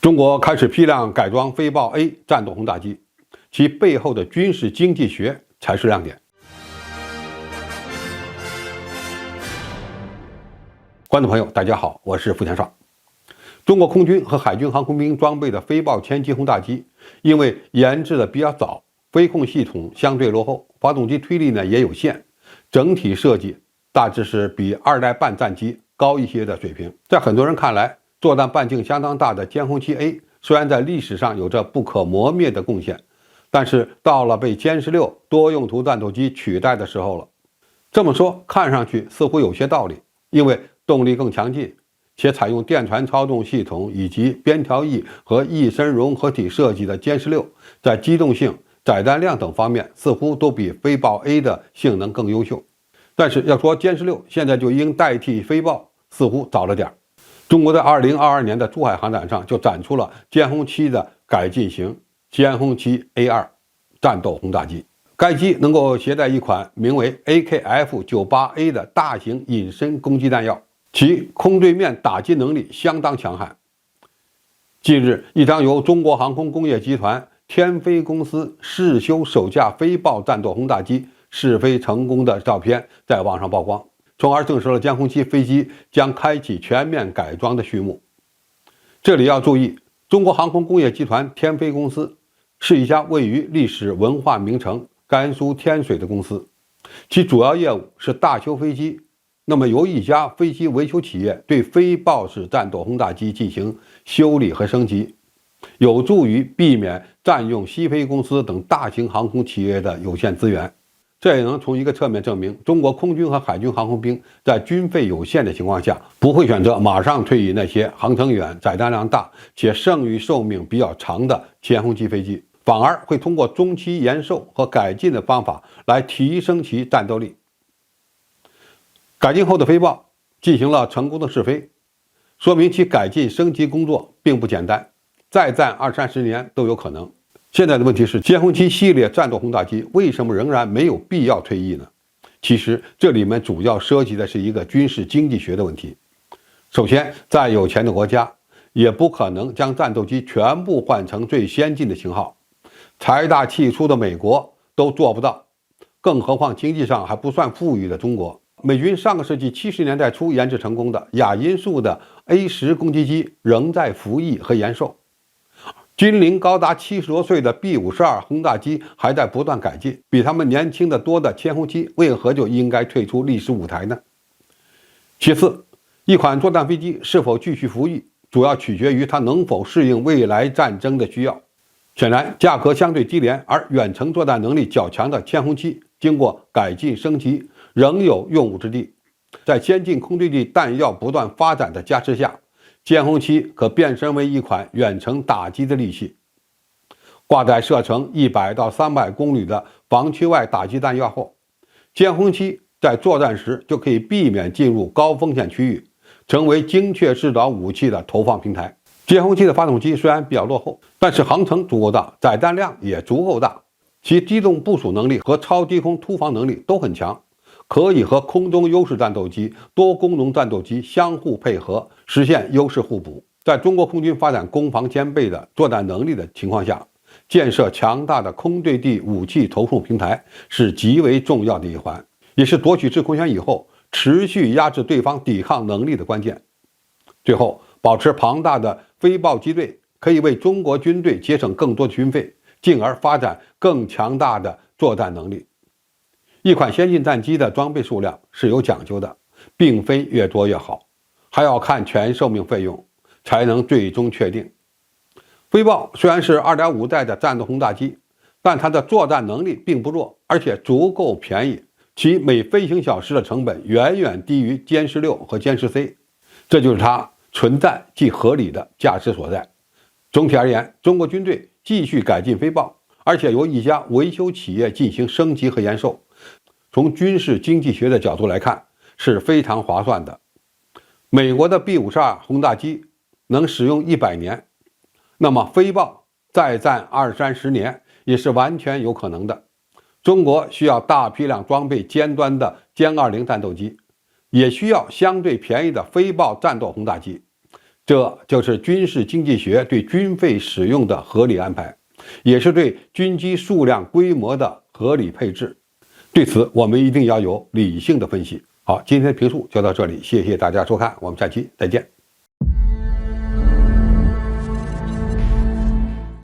中国开始批量改装飞豹 A 战斗轰炸机，其背后的军事经济学才是亮点。观众朋友，大家好，我是付天少。中国空军和海军航空兵装备的飞豹前期轰炸机，因为研制的比较早，飞控系统相对落后，发动机推力呢也有限，整体设计大致是比2代半战机高一些的水平。在很多人看来，作战半径相当大的歼轰七 A 虽然在历史上有着不可磨灭的贡献，但是到了被歼16多用途战斗机取代的时候了。这么说看上去似乎有些道理，因为动力更强劲，且采用电传操纵系统以及边条翼和翼身融合体设计的歼16，在机动性、载弹量等方面似乎都比飞豹 A 的性能更优秀。但是要说歼16现在就应代替飞豹，似乎早了点。中国在2022年的珠海航展上就展出了歼轰七的改进型歼轰七 A2 战斗轰炸机。该机能够携带一款名为 AKF-98A 的大型隐身攻击弹药，其空对面打击能力相当强悍。近日，一张由中国航空工业集团天飞公司试修首架飞豹战斗轰炸机试飞成功的照片在网上曝光，从而证实了歼轰七飞机将开启全面改装的序幕。这里要注意，中国航空工业集团天飞公司是一家位于历史文化名城甘肃天水的公司，其主要业务是大修飞机。那么由一家飞机维修企业对飞豹式战斗轰炸机进行修理和升级，有助于避免占用西飞公司等大型航空企业的有限资源。这也能从一个侧面证明，中国空军和海军航空兵在军费有限的情况下，不会选择马上退役那些航程远、载弹量大且剩余寿命比较长的歼轰机飞机，反而会通过中期延寿和改进的方法来提升其战斗力。改进后的飞豹进行了成功的试飞，说明其改进升级工作并不简单，再战20-30年都有可能。现在的问题是，歼轰七系列战斗轰炸机为什么仍然没有必要退役呢？其实这里面主要涉及的是一个军事经济学的问题。首先，再有钱的国家也不可能将战斗机全部换成最先进的型号，财大气粗的美国都做不到，更何况经济上还不算富裕的中国。美军上个世纪70年代初研制成功的亚音速的 A10 攻击机仍在服役和延寿，军龄高达70多岁的 B-52 轰炸机还在不断改进，比他们年轻的多的歼轰机为何就应该退出历史舞台呢？其次，一款作战飞机是否继续服役，主要取决于它能否适应未来战争的需要。显然，价格相对低廉而远程作战能力较强的歼轰机经过改进升级，仍有用武之地。在先进空对地弹药不断发展的加持下，歼轰七可变身为一款远程打击的利器。挂载射程100到300公里的防区外打击弹药后，歼轰七在作战时就可以避免进入高风险区域，成为精确制导武器的投放平台。歼轰七的发动机虽然比较落后，但是航程足够大，载弹量也足够大，其机动部署能力和超低空突防能力都很强，可以和空中优势战斗机、多功能战斗机相互配合，实现优势互补。在中国空军发展攻防兼备的作战能力的情况下，建设强大的空对地武器投送平台是极为重要的一环，也是夺取制空权以后持续压制对方抵抗能力的关键。最后，保持庞大的飞豹机队可以为中国军队节省更多的军费，进而发展更强大的作战能力。一款先进战机的装备数量是有讲究的，并非越多越好，还要看全寿命费用才能最终确定。飞豹虽然是2.5代的战斗轰炸机，但它的作战能力并不弱，而且足够便宜，其每飞行小时的成本远远低于歼16和歼10C，这就是它存在即合理的价值所在。总体而言，中国军队继续改进飞豹，而且由一家维修企业进行升级和延寿，从军事经济学的角度来看是非常划算的。美国的 B-52 轰炸机能使用100年，那么飞豹再战20-30年也是完全有可能的。中国需要大批量装备尖端的歼20战斗机，也需要相对便宜的飞豹战斗轰炸机，这就是军事经济学对军费使用的合理安排，也是对军机数量规模的合理配置。对此，我们一定要有理性的分析。好，今天的评述就到这里，谢谢大家收看，我们下期再见。